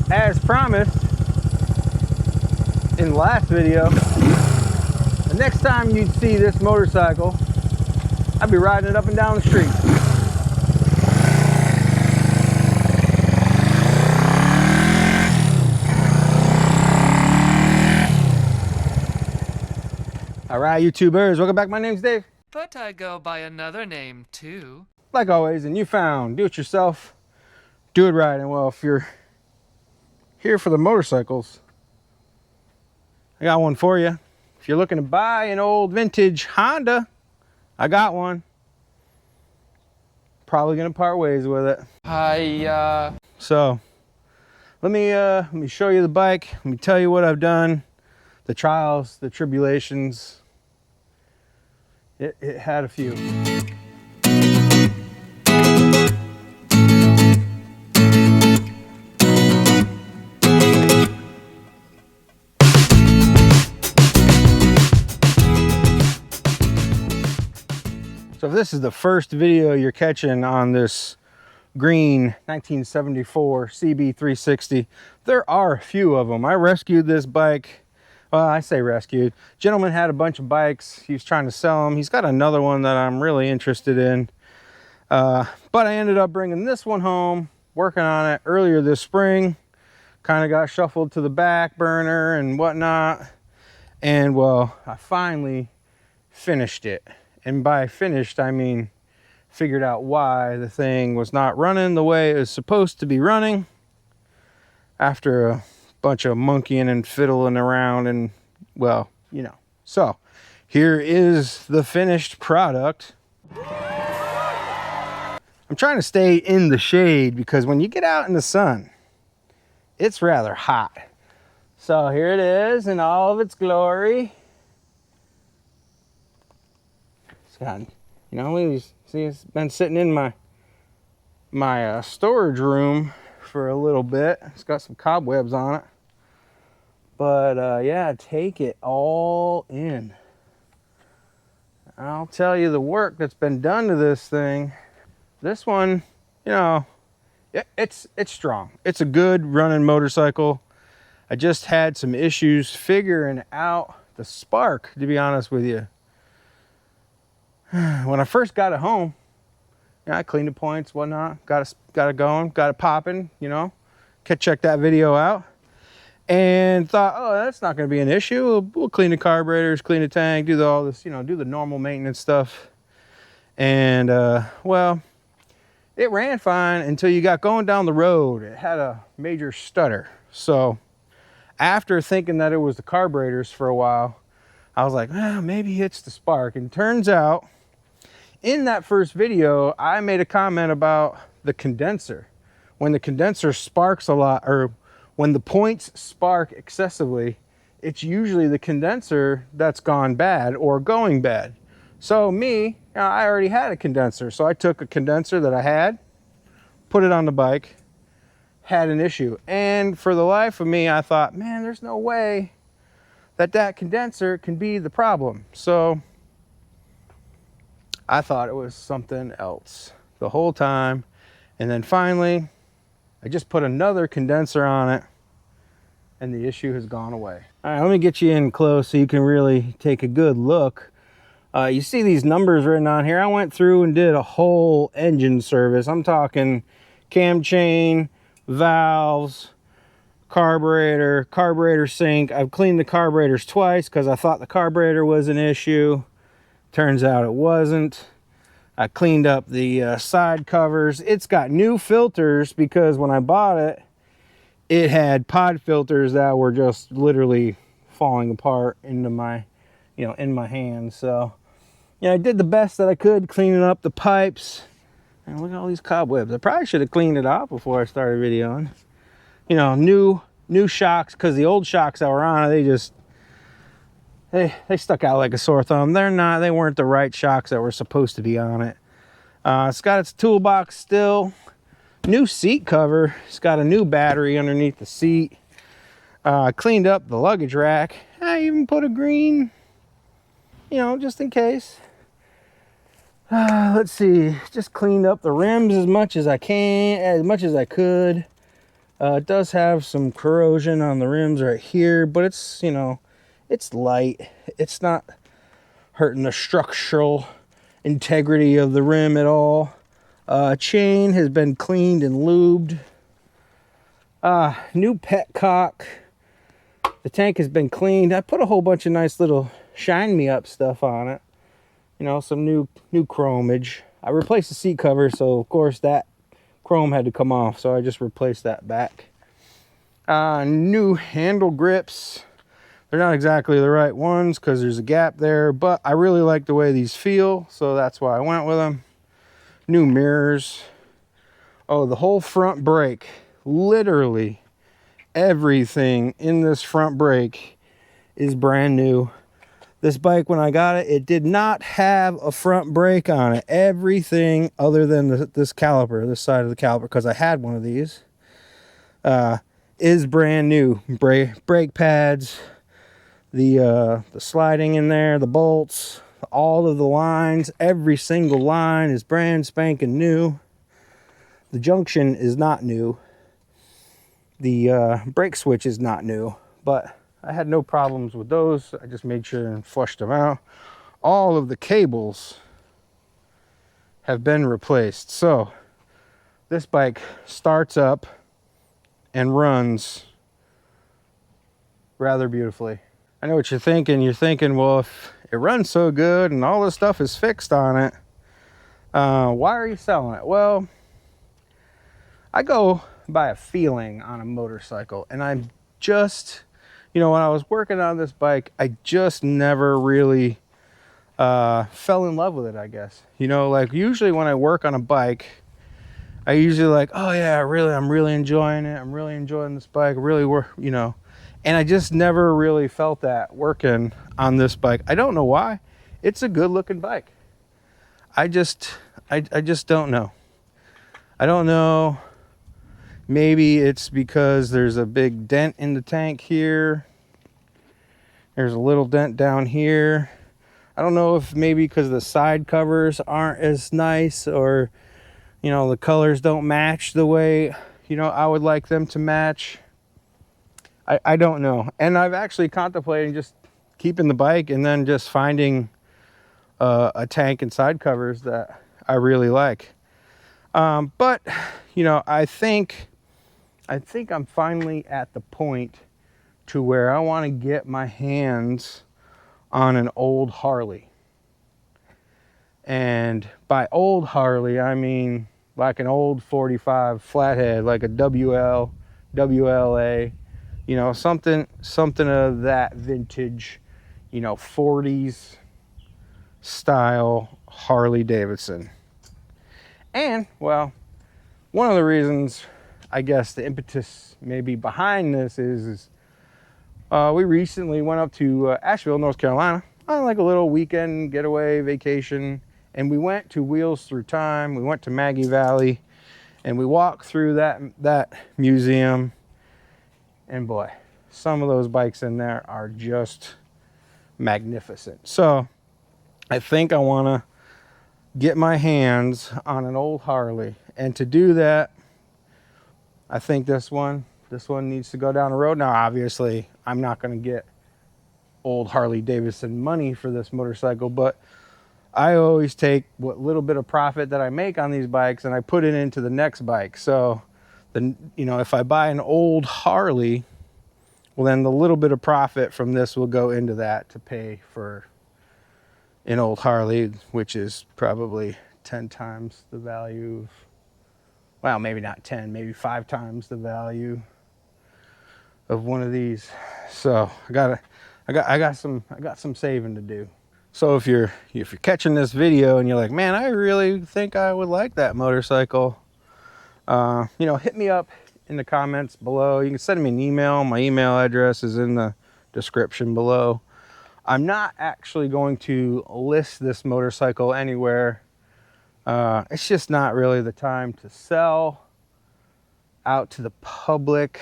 as promised in the last video, the next time you'd see this motorcycle, I'd be riding it up and down the street. All right, YouTubers, welcome back. My name's Dave. But I go by another name too. Like always, and you found do it yourself, do it right. And well, if you're here for the motorcycles, I got one for you. If you're looking to buy an old vintage Honda, I got one. Probably gonna part ways with it. So let me show you the bike. Let me tell you what I've done, the trials, the tribulations. It had a few. So if this is the first video you're catching on this green 1974 CB360, there are a few of them. I rescued this bike. Well, I say rescued. Gentleman had a bunch of bikes. He was trying to sell them. He's got another one that I'm really interested in. But I ended up bringing this one home, working on it earlier this spring. Kind of got shuffled to the back burner and whatnot. And well, I finally finished it. And by finished, I mean figured out why the thing was not running the way it was supposed to be running after a bunch of monkeying and fiddling around, and well, you know. So here is the finished product. I'm trying to stay in the shade because when you get out in the sun, it's rather hot. So here it is in all of its glory. It's got, you know, see, it's been sitting in my storage room for a little bit. It's got some cobwebs on it, but yeah, take it all in. I'll tell you the work that's been done to this thing. This one, you know, it's strong. It's a good running motorcycle. I just had some issues figuring out the spark, to be honest with you. When I first got it home, yeah, I cleaned the points, whatnot, got it going, got it popping, you know. Check that video out, and thought, oh, that's not going to be an issue. We'll clean the carburetors, clean the tank, do all this, you know, do the normal maintenance stuff. And well, it ran fine until you got going down the road. It had a major stutter. So after thinking that it was the carburetors for a while, I was like, well, maybe it's the spark. And turns out, in that first video, I made a comment about the condenser. When the condenser sparks a lot, or when the points spark excessively, it's usually the condenser that's gone bad or going bad. So me, I already had a condenser. So I took a condenser that I had, put it on the bike, had an issue. And for the life of me, I thought, man, there's no way that condenser can be the problem. So I thought it was something else the whole time. And then finally, I just put another condenser on it and the issue has gone away. All right, let me get you in close so you can really take a good look. You see these numbers written on here. I went through and did a whole engine service. I'm talking cam chain, valves, carburetor sync. I've cleaned the carburetors twice because I thought the carburetor was an issue. Turns out it wasn't. I cleaned up the side covers. It's got new filters because when I bought it, it had pod filters that were just literally falling apart into my, in my hands. So, I did the best that I could cleaning up the pipes. And look at all these cobwebs. I probably should have cleaned it off before I started videoing. New shocks, because the old shocks that were on it, they stuck out like a sore thumb. They weren't the right shocks that were supposed to be on it. It's got its toolbox still. New seat cover. It's got a new battery underneath the seat. Cleaned up the luggage rack. I even put a green, just in case. Let's see. Just cleaned up the rims as much as I could. It does have some corrosion on the rims right here, but it's, you know, it's light. It's not hurting the structural integrity of the rim at all. Chain has been cleaned and lubed. New petcock. The tank has been cleaned. I put a whole bunch of nice little shine me up stuff on it. You know, some new chromage. I replaced the seat cover, so of course that chrome had to come off, so I just replaced that back. New handle grips. They're not exactly the right ones because there's a gap there, but I really like the way these feel, so that's why I went with them. New mirrors. Oh, the whole front brake, literally everything in this front brake is brand new. This bike, when I got it, it did not have a front brake on it. Everything other than this caliper, this side of the caliper, because I had one of these, is brand new. Brake pads, the sliding in there, the bolts, all of the lines, every single line is brand spanking new. The junction is not new. The brake switch is not new, but I had no problems with those. I just made sure and flushed them out. All of the cables have been replaced. So this bike starts up and runs rather beautifully. I know what you're thinking. You're thinking, well, if it runs so good and all this stuff is fixed on it, why are you selling it? Well, I go by a feeling on a motorcycle, and I'm just, you know, when I was working on this bike, I just never really fell in love with it, I guess. You know, like usually when I work on a bike, I usually like, oh yeah, I'm really enjoying it. I'm really enjoying this bike. Really work, you know. And I just never really felt that working on this bike. I don't know why. It's a good looking bike. I just don't know. I don't know. Maybe it's because there's a big dent in the tank here. There's a little dent down here. I don't know if maybe because the side covers aren't as nice, or, you know, the colors don't match the way, you know, I would like them to match. I don't know. And I've actually contemplated just keeping the bike and then just finding a tank and side covers that I really like. But, you know, I think I'm finally at the point to where I want to get my hands on an old Harley. And by old Harley, I mean like an old 45 flathead, like a WLA, you know, something of that vintage, you know, 40s style Harley-Davidson. And, well, one of the reasons, I guess, the impetus maybe behind this is we recently went up to Asheville, North Carolina, on like a little weekend getaway vacation, and we went to Wheels Through Time. We went to Maggie Valley, and we walked through that museum, and boy, some of those bikes in there are just magnificent. So I think I want to get my hands on an old Harley, and to do that, I think this one needs to go down the road. Now, obviously, I'm not going to get old Harley-Davidson money for this motorcycle, but I always take what little bit of profit that I make on these bikes and I put it into the next bike. So, you know, if I buy an old Harley, well, then the little bit of profit from this will go into that to pay for an old Harley, which is probably 10 times the value of, well, maybe not 10, maybe 5 times the value of one of these. So I got some saving to do. So if you're catching this video and you're like, man, I really think I would like that motorcycle, you know, hit me up in the comments below. You can send me an email. My email address is in the description below. I'm not actually going to list this motorcycle anywhere. It's just not really the time to sell out to the public.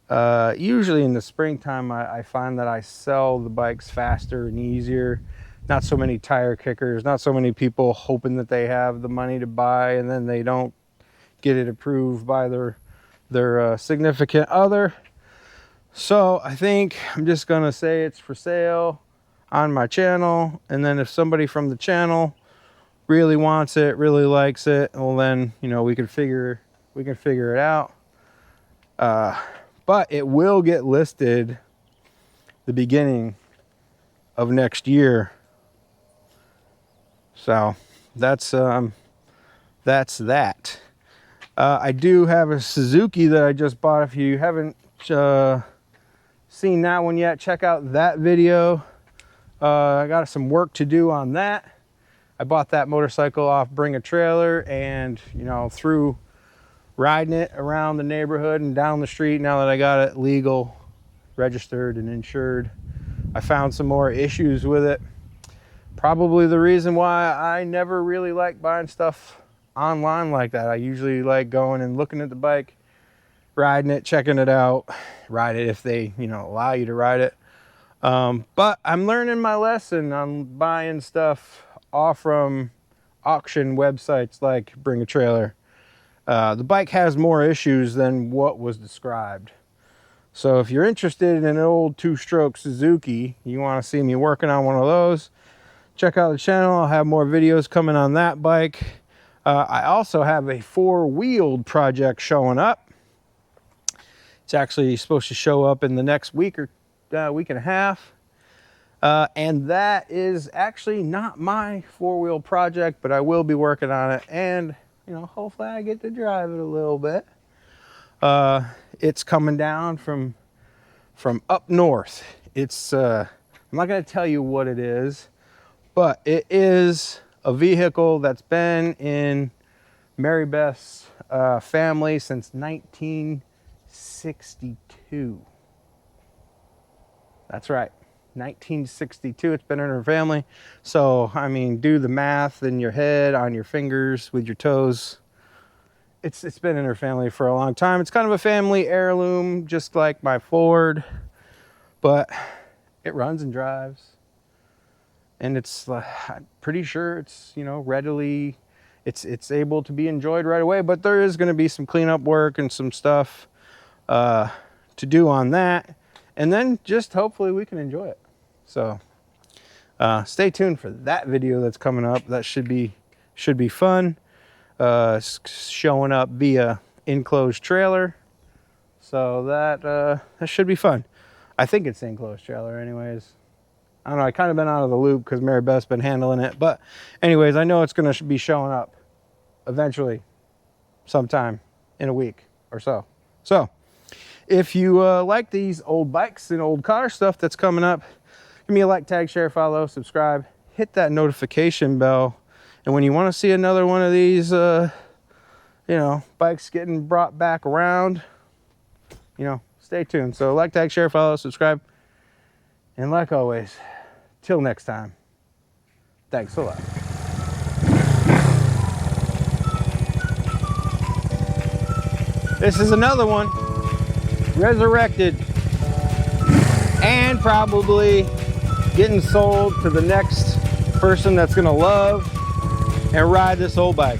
Usually in the springtime, I find that I sell the bikes faster and easier. Not so many tire kickers, not so many people hoping that they have the money to buy and then they don't get it approved by their significant other. So I think I'm just gonna say it's for sale on my channel, and then if somebody from the channel really wants it, really likes it, well then, you know, we can figure it out. But it will get listed the beginning of next year. So that's that. I do have a Suzuki that I just bought. If you haven't seen that one yet, check out that video. I got some work to do on that. I bought that motorcycle off Bring a Trailer, and you know, through riding it around the neighborhood and down the street, now that I got it legal, registered and insured, I found some more issues with it. Probably the reason why I never really like buying stuff online like that. I usually like going and looking at the bike, riding it, checking it out, ride it if they, you know, allow you to ride it. But I'm learning my lesson on buying stuff off from auction websites like Bring a Trailer. The bike has more issues than what was described. So if you're interested in an old 2-stroke Suzuki, you want to see me working on one of those, check out the channel. I'll have more videos coming on that bike. I also have a 4-wheeled project showing up. It's actually supposed to show up in the next week or week and a half. And that is actually not my 4-wheel project, but I will be working on it. And, you know, hopefully I get to drive it a little bit. It's coming down from up north. It's, I'm not going to tell you what it is, but it is a vehicle that's been in Mary Beth's family since 1962. That's right, 1962. It's been in her family. So, I mean, do the math in your head, on your fingers, with your toes. It's been in her family for a long time. It's kind of a family heirloom, just like my Ford, but it runs and drives. And it's, I'm pretty sure it's, you know, readily, it's able to be enjoyed right away, but there is going to be some cleanup work and some stuff to do on that. And then just hopefully we can enjoy it. So stay tuned for that video that's coming up. That should be fun. Showing up via enclosed trailer. So that should be fun. I think it's enclosed trailer anyways. I don't know, I kind of been out of the loop because Mary Beth's been handling it. But anyways, I know it's going to be showing up eventually sometime in a week or so. So if you like these old bikes and old car stuff that's coming up, give me a like, tag, share, follow, subscribe, hit that notification bell. And when you want to see another one of these, you know, bikes getting brought back around, you know, stay tuned. So like, tag, share, follow, subscribe. And like always, till next time, thanks a lot. This is another one, resurrected and probably getting sold to the next person that's gonna love and ride this old bike.